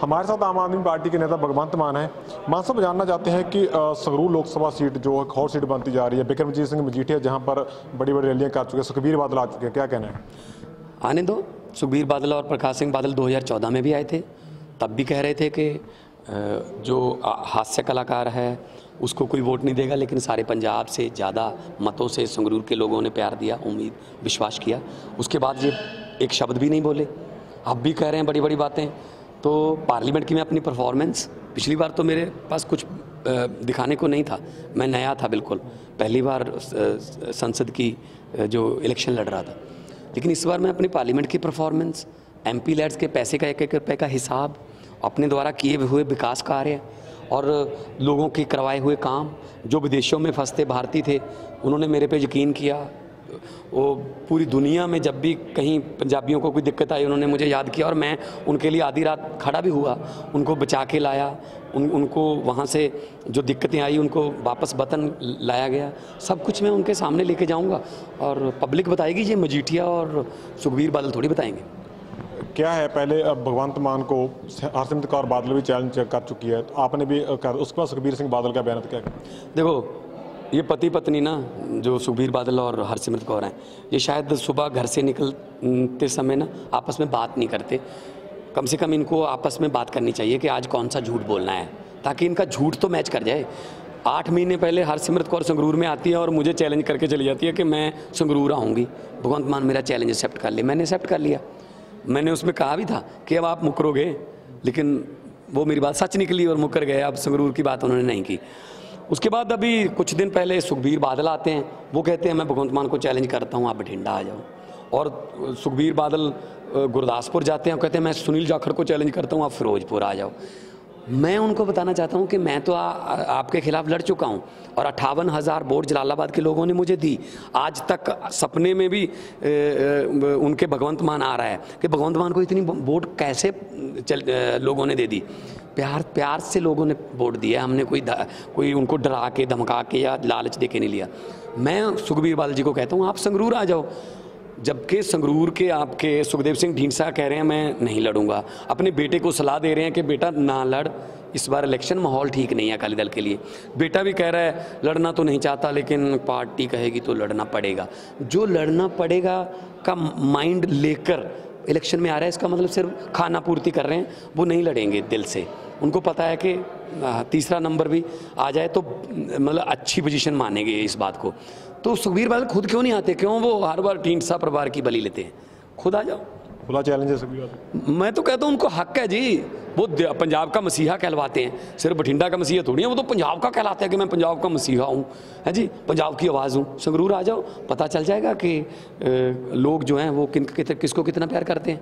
हमारे साथ आम आदमी पार्टी के नेता भगवंत मान है। मान साहब जानना चाहते हैं कि संगरूर लोकसभा सीट जो एक और सीट बनती जा रही है, बिक्रमजीत सिंह मजीठिया जहां पर बड़ी बड़ी रैलियां कर चुके हैं, सुखबीर बादल आ चुके हैं, क्या कहना है? आने दो। सुखबीर बादल और प्रकाश सिंह बादल 2014 में भी आए थे, तब भी कह रहे थे कि जो हास्य कलाकार है उसको कोई वोट नहीं देगा, लेकिन सारे पंजाब से ज़्यादा मतों से संगरूर के लोगों ने प्यार दिया, उम्मीद विश्वास किया। उसके बाद ये एक शब्द भी नहीं बोले, अब भी कह रहे हैं बड़ी बड़ी बातें। तो पार्लियामेंट की मैं अपनी परफॉर्मेंस, पिछली बार तो मेरे पास कुछ दिखाने को नहीं था, मैं नया था बिल्कुल, पहली बार संसद की जो इलेक्शन लड़ रहा था, लेकिन इस बार मैं अपनी पार्लियामेंट की परफॉर्मेंस, MP लैड्स के पैसे का 1-1 रुपये का हिसाब, अपने द्वारा किए हुए विकास कार्य और लोगों के करवाए हुए काम, जो विदेशों में फंसते भारतीय थे उन्होंने मेरे पे यकीन किया। वो पूरी दुनिया में जब भी कहीं पंजाबियों को कोई दिक्कत आई उन्होंने मुझे याद किया, और मैं उनके लिए आधी रात खड़ा भी हुआ, उनको बचा के लाया, उनको वहाँ से जो दिक्कतें आई उनको वापस वतन लाया गया। सब कुछ मैं उनके सामने लेके जाऊँगा और पब्लिक बताएगी, ये मजीठिया और सुखबीर बादल थोड़ी बताएंगे। क्या है, पहले भगवंत मान को हरसिमरत कौर बादल भी चैलेंज कर चुकी है, तो आपने भी उसके बाद सुखबीर सिंह बादल का बयान क्या है? देखो, ये पति पत्नी ना, जो सुखबीर बादल और हरसिमरत कौर हैं, ये शायद सुबह घर से निकलते समय ना आपस में बात नहीं करते। कम से कम इनको आपस में बात करनी चाहिए कि आज कौन सा झूठ बोलना है, ताकि इनका झूठ तो मैच कर जाए। 8 महीने पहले हरसिमरत कौर संगरूर में आती है और मुझे चैलेंज करके चली जाती है कि मैं संगरूर आऊँगी, भगवंत मान मेरा चैलेंज एक्सेप्ट कर ले। मैंने एक्सेप्ट कर लिया, मैंने उसमें कहा भी था कि अब आप मुकरोगे, लेकिन वो मेरी बात सच निकली और मुकर गए। अब संगरूर की बात उन्होंने नहीं की। उसके बाद अभी कुछ दिन पहले सुखबीर बादल आते हैं, वो कहते हैं मैं भगवंत मान को चैलेंज करता हूँ, आप बठिंडा आ जाओ। और सुखबीर बादल गुरदासपुर जाते हैं, कहते हैं मैं सुनील जाखड़ को चैलेंज करता हूँ, आप फिरोजपुर आ जाओ। मैं उनको बताना चाहता हूं कि मैं तो आपके खिलाफ लड़ चुका हूं और 58,000 वोट जलालाबाद के लोगों ने मुझे दी। आज तक सपने में भी उनके भगवंत मान आ रहा है कि भगवंत मान को इतनी वोट कैसे लोगों ने दे दी। प्यार से लोगों ने वोट दिया, हमने कोई उनको डरा के धमका के या लालच दे के नहीं लिया। मैं सुखबीर बादल जी को कहता हूँ आप संगरूर आ जाओ, जबकि संगरूर के आपके सुखदेव सिंह ढींडसा कह रहे हैं मैं नहीं लड़ूंगा, अपने बेटे को सलाह दे रहे हैं कि बेटा ना लड़, इस बार इलेक्शन माहौल ठीक नहीं है अकाली दल के लिए। बेटा भी कह रहा है लड़ना तो नहीं चाहता, लेकिन पार्टी कहेगी तो लड़ना पड़ेगा। जो लड़ना पड़ेगा का माइंड लेकर इलेक्शन में आ रहा है, इसका मतलब सिर्फ खाना पूर्ति कर रहे हैं, वो नहीं लड़ेंगे दिल से। उनको पता है कि तीसरा नंबर भी आ जाए तो मतलब अच्छी पोजीशन मानेंगे इस बात को। तो सुखबीर बादल खुद क्यों नहीं आते, क्यों वो हर बार ढींडसा परिवार की बलि लेते हैं? खुद आ जाओ, खुला चैलेंज है सुखबीर बादल। मैं तो कहता हूँ उनको हक है जी, वो पंजाब का मसीहा कहलवाते हैं, सिर्फ बठिंडा का मसीहा थोड़ी है, वो तो पंजाब का कहलाते हैं कि मैं पंजाब का मसीहा हूँ, है जी, पंजाब की आवाज़ हूँ। संगरूर आ जाओ, पता चल जाएगा कि लोग जो हैं वो किसको कितना प्यार करते हैं।